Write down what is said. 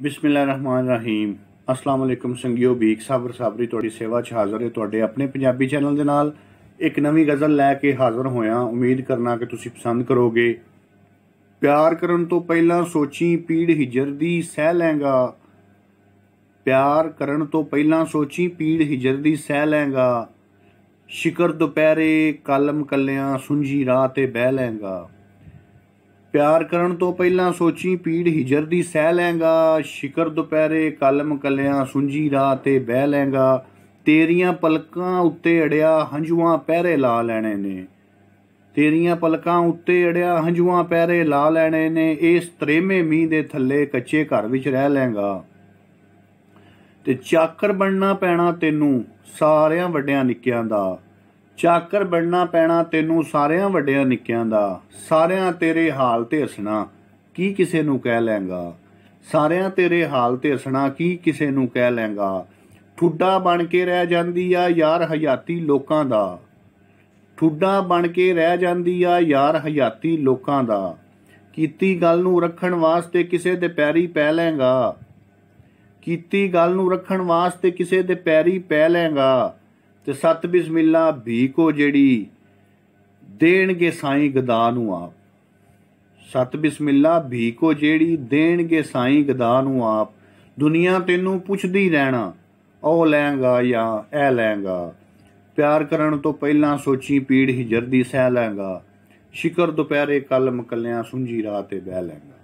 ਬਿਸਮਿਲ੍ਲਾਹਿਰਰਹਿਮਾਨਿਰਰਹੀਮ। अस्सलाम वालेकुम संगियो बीक साबर साबरी तुहाडी सेवा च हाज़र है तुहाडे अपने पंजाबी चैनल दे नाल एक नवी गज़ल लैके हाज़र होया। उम्मीद करना कि तुसीं पसंद करोगे। प्यार करन तो पहला सोची पीड़ हिजर दी सह लैंगा। प्यार करन तो पहला सोची पीड़ हिजर दी सह लैंगा। शिकर दुपहरे कलम कलियां सुंझी राह ते बह लैंगा। प्यार करन तो पहला सोची पीड़ हिजर दी सह लैंगा। शिकर दुपहरे कलम कलियां सुंझी राह ते बह लैंगा। तेरियां पलकां उत्ते अड़िया हंझुआं पैरे ला लैणे ने। तेरियां पलकां उत्ते अड़िया हंझुआं पैरे ला लैणे ने। इस त्रेमे मींह दे थल्ले कच्चे घर विच रह लैंगा। ते चाकर बनना पैना तैनू सारियां वड्डियां निक्कियां दा। चाकर बनना पैना तैनू सारियां वड्डियां निक्कियां दा। सारियां तेरे हाल ते हसना की किसे नू कह लैंगा। सारियां तेरे हाल ते हसना की किसे नू कह लैंगा। ठुड्डा बन के रह जांदी आ यार हयाती लोकां दा। ठुड्डा बन के रह जांदी आ यार हयाती लोकां दा। कीती गल नू रखण वास्ते किसे दे पैरी पै लैंगा। कीती गल नू रखण वास्ते किसे दे पैरी पै लैंगा। ते सत बिस्मिल्ला भीको जेड़ी देणगे साईं गदा नू आप। सत बिस्मिल्ला भीको जेड़ी देणगे साईं गदा नू आप। दुनिया तैनू पुछदी रहना ओ लैंगा या ए लैंगा। प्यार करन तो पहला सोची पीड़ हिजर दी सह लैंगा। शिकर दुपहरे कलम कलियां सुंझी राह ते बह लैंगा।